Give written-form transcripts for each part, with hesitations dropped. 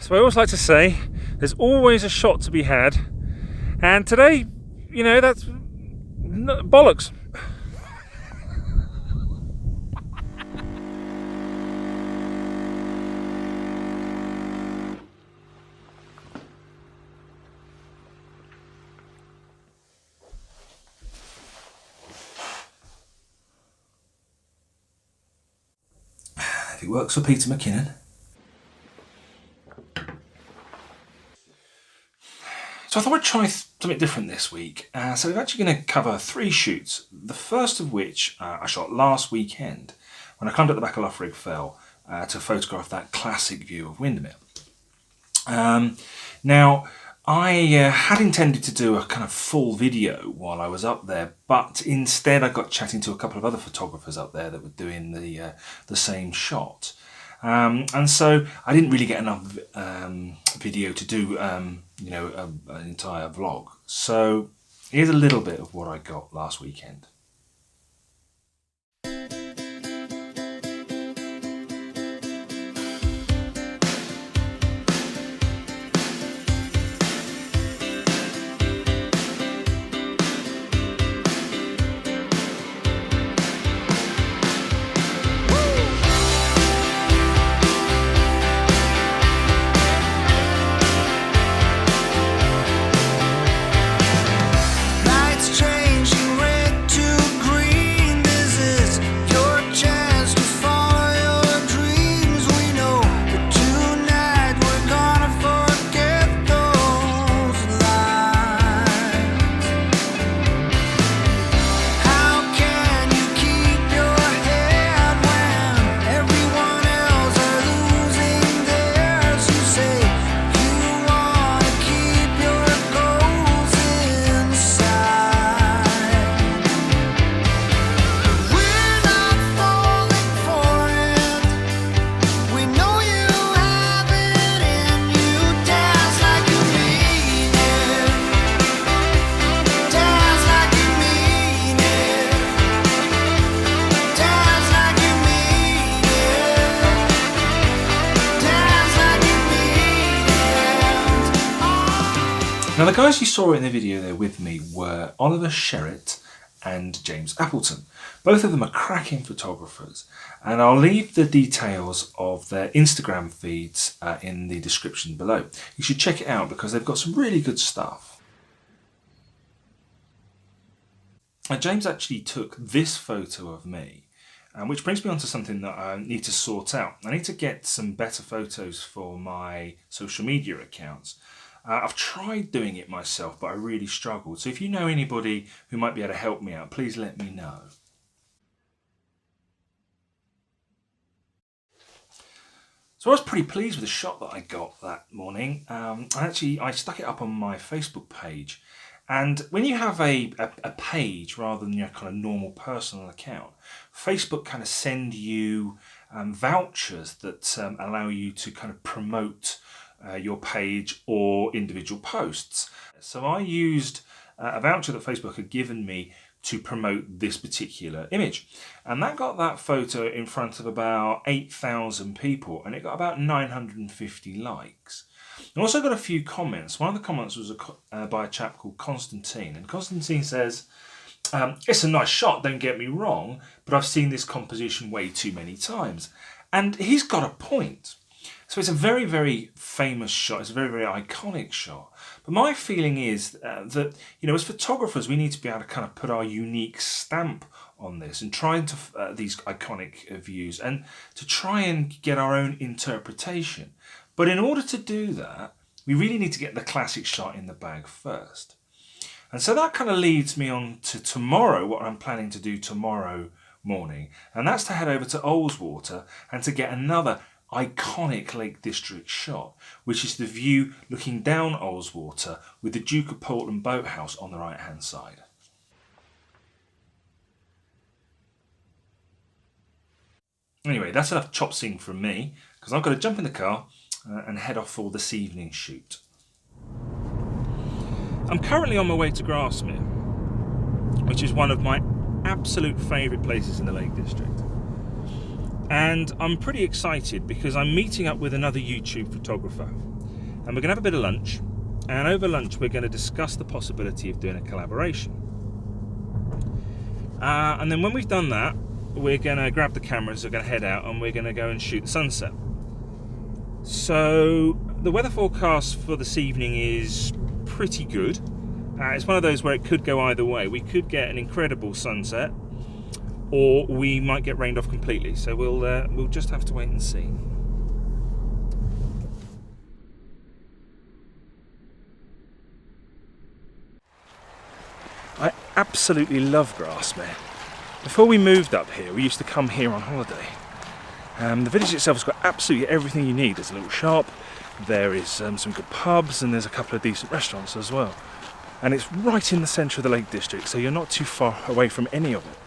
So I always like to say there's always a shot to be had, and today, you know, that's bollocks. If it works for Peter McKinnon. So I thought I'd try something different this week. So we're actually going to cover 3 shoots. The first of which I shot last weekend when I climbed up the back of Loughrigg Fell to photograph that classic view of Windermere. Now, I had intended to do a kind of full video while I was up there, but instead I got chatting to a couple of other photographers up there that were doing the same shot. And so I didn't really get enough video to do, an entire vlog. So here's a little bit of what I got last weekend. Now the guys you saw in the video there with me were Oliver Sherritt and James Appleton. Both of them are cracking photographers, and I'll leave the details of their Instagram feeds in the description below. You should check it out because they've got some really good stuff. James actually took this photo of me, which brings me on to something that I need to sort out. I need to get some better photos for my social media accounts. I've tried doing it myself, but I really struggled. So if you know anybody who might be able to help me out, please let me know. So I was pretty pleased with the shot that I got that morning. I stuck it up on my Facebook page. And when you have a page rather than your kind of normal personal account, Facebook kind of send you vouchers that allow you to kind of promote your page or individual posts. So I used a voucher that Facebook had given me to promote this particular image, and that got that photo in front of about 8,000 people, and it got about 950 likes. I also got a few comments. One of the comments was by a chap called Constantine, and Constantine says, it's a nice shot, don't get me wrong, but I've seen this composition way too many times. And he's got a point. So it's a very, very famous shot. It's a very, very iconic shot. But my feeling is that, you know, as photographers, we need to be able to kind of put our unique stamp on this and try into these iconic views and to try and get our own interpretation. But in order to do that, we really need to get the classic shot in the bag first. And so that kind of leads me on to tomorrow, what I'm planning to do tomorrow morning. And that's to head over to Ullswater and to get another iconic Lake District shot, which is the view looking down Ullswater with the Duke of Portland Boathouse on the right hand side. Anyway, that's enough chop-sing from me, because I've got to jump in the car and head off for this evening's shoot. I'm currently on my way to Grasmere, which is one of my absolute favourite places in the Lake District. And I'm pretty excited because I'm meeting up with another YouTube photographer, and we're going to have a bit of lunch, and over lunch we're going to discuss the possibility of doing a collaboration. And then when we've done that, we're going to grab the cameras, we're going to head out and we're going to go and shoot the sunset. So the weather forecast for this evening is pretty good. It's one of those where it could go either way. We could get an incredible sunset, or we might get rained off completely. So we'll just have to wait and see. I absolutely love Grasmere. Before we moved up here, we used to come here on holiday. The village itself has got absolutely everything you need. There's a little shop, there is some good pubs, and there's a couple of decent restaurants as well. And it's right in the centre of the Lake District, so you're not too far away from any of it.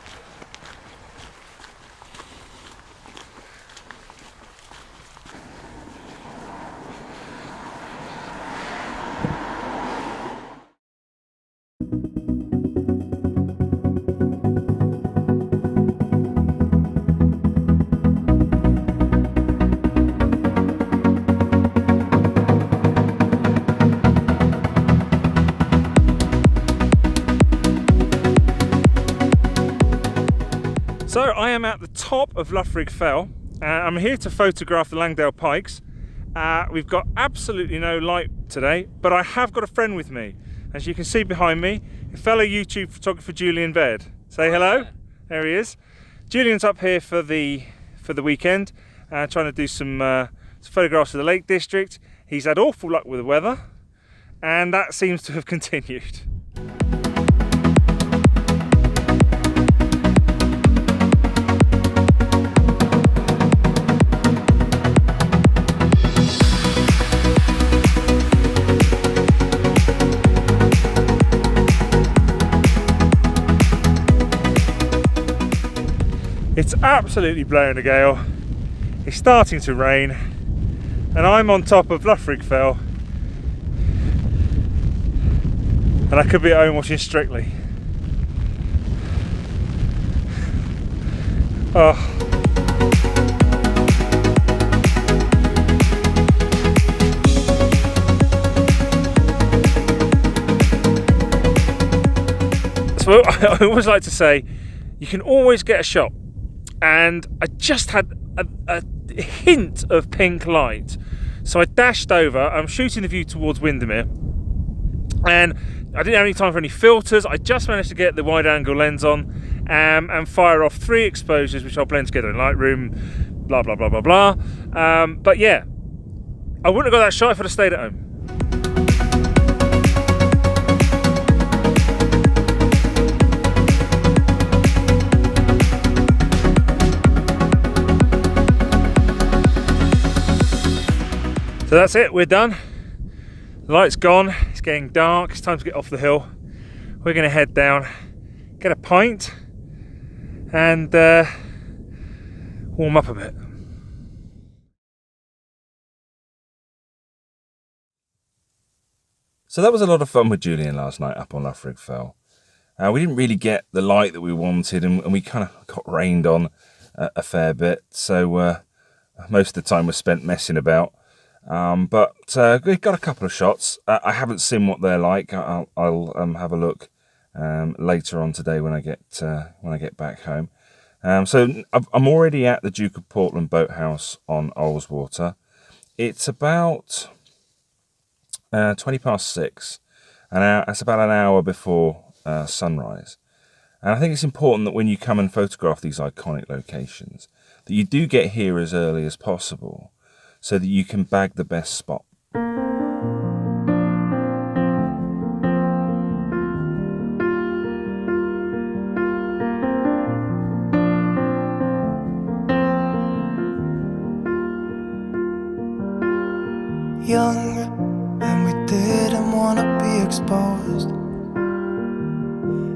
So I am at the top of Loughrigg Fell. I'm here to photograph the Langdale Pikes. We've got absolutely no light today, but I have got a friend with me. As you can see behind me, a fellow YouTube photographer, Julian Baird. Say hello. There he is. Julian's up here for the weekend, trying to do some photographs of the Lake District. He's had awful luck with the weather, and that seems to have continued. It's absolutely blowing a gale, it's starting to rain, and I'm on top of Loughrigg Fell, and I could be at home watching Strictly. Oh. So I always like to say, you can always get a shot. And I just had a hint of pink light, so I dashed over. I'm shooting the view towards Windermere, and I didn't have any time for any filters. I just managed to get the wide angle lens on and fire off 3 exposures, which I'll blend together in Lightroom, blah blah blah blah blah. But yeah, I wouldn't have got that shot if I'd have stayed at home. So that's it, we're done. The light's gone, it's getting dark, it's time to get off the hill. We're going to head down, get a pint, and warm up a bit. So that was a lot of fun with Julian last night up on Loughrigg Fell. We didn't really get the light that we wanted, and we kind of got rained on a fair bit, so most of the time was spent messing about. But we got a couple of shots. I haven't seen what they're like. I'll have a look later on today when I get back home. So I'm already at the Duke of Portland Boathouse on Ullswater. It's about 6:20, and that's about an hour before sunrise. And I think it's important that when you come and photograph these iconic locations, that you do get here as early as possible, so that you can bag the best spot. Young, and we didn't want to be exposed.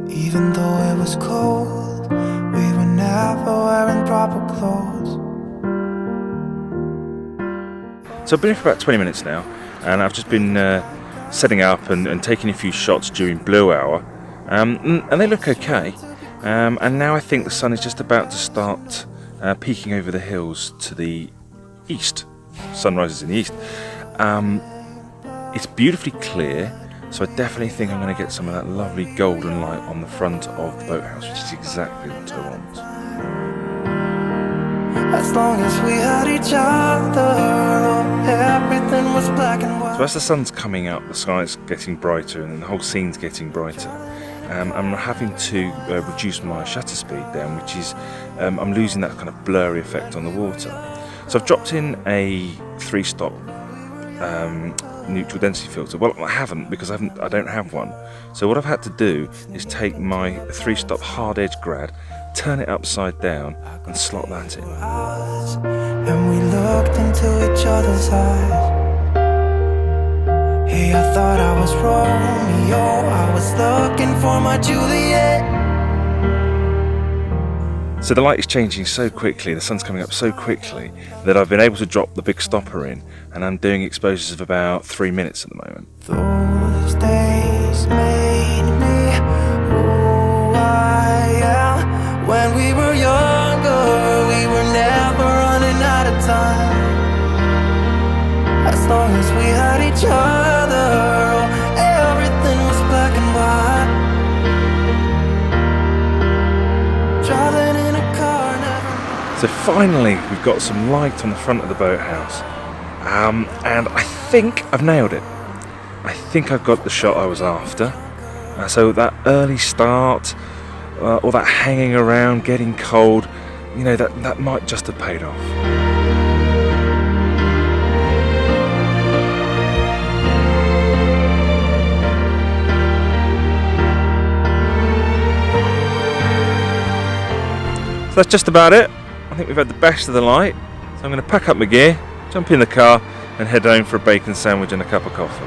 Even though it was cold, we were never wearing proper clothes. So I've been here for about 20 minutes now, and I've just been setting up and taking a few shots during blue hour, and they look okay. And now I think the sun is just about to start peeking over the hills to the east. Sun rises in the east. It's beautifully clear, so I definitely think I'm going to get some of that lovely golden light on the front of the boathouse, which is exactly what I want. As long as we had each other, everything was black and white. So as the sun's coming up, the sky's getting brighter and the whole scene's getting brighter. I'm having to reduce my shutter speed down, which is, I'm losing that kind of blurry effect on the water. So I've dropped in a 3-stop neutral density filter. Well, I haven't, because I don't have one. So what I've had to do is take my 3-stop hard edge grad, turn it upside down and slot that in. And we looked into each other's eyes. Hey, I thought I was Romeo, I was looking for my Juliet. So the light is changing so quickly, the sun's coming up so quickly, that I've been able to drop the big stopper in, and I'm doing exposures of about 3 minutes at the moment. Those days made me who I am. When we were younger, we were never running out of time. As long as we had each other, everything was black and white. Driving in a car, never. So finally we've got some light on the front of the boathouse, and I think I've nailed it. I think I've got the shot I was after. So that early start, or that hanging around, getting cold, you know, that might just have paid off. So that's just about it. I think we've had the best of the light. So I'm going to pack up my gear, jump in the car and head home for a bacon sandwich and a cup of coffee.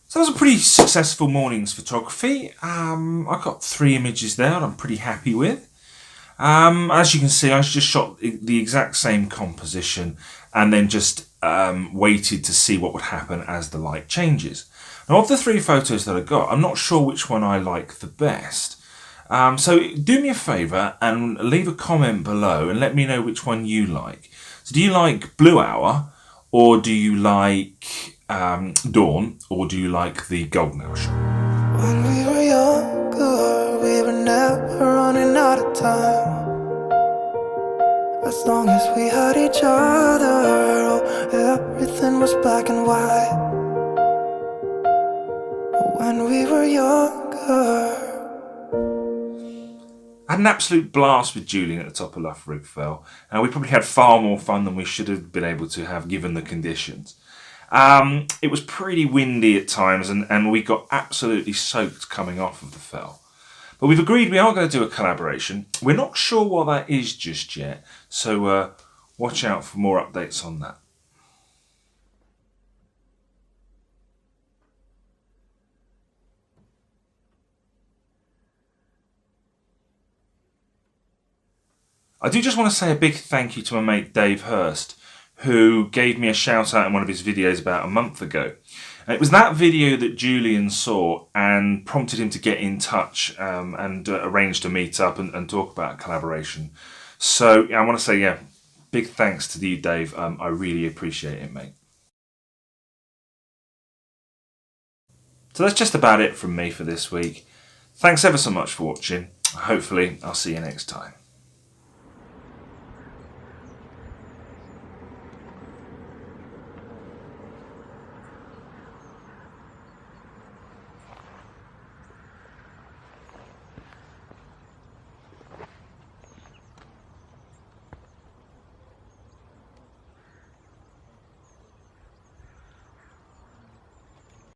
So that was a pretty successful morning's photography. I got 3 images there that I'm pretty happy with. As you can see, I just shot the exact same composition and then just waited to see what would happen as the light changes. Now, of the 3 photos that I got, I'm not sure which one I like the best. So do me a favour and leave a comment below and let me know which one you like. So do you like Blue Hour, or do you like Dawn, or do you like the Golden Hour shot? When we were younger, we were never running out of time. As long as we had each other, everything was black and white. When we were younger. I had an absolute blast with Julian at the top of Loughrigg Fell. We probably had far more fun than we should have been able to have given the conditions. It was pretty windy at times and we got absolutely soaked coming off of the fell. But we've agreed we are going to do a collaboration. We're not sure what that is just yet, so watch out for more updates on that. I do just want to say a big thank you to my mate Dave Hurst, who gave me a shout out in one of his videos about a month ago. It was that video that Julian saw and prompted him to get in touch and arrange to meet up and talk about collaboration. So I want to say, yeah, big thanks to you, Dave. I really appreciate it, mate. So that's just about it from me for this week. Thanks ever so much for watching. Hopefully I'll see you next time.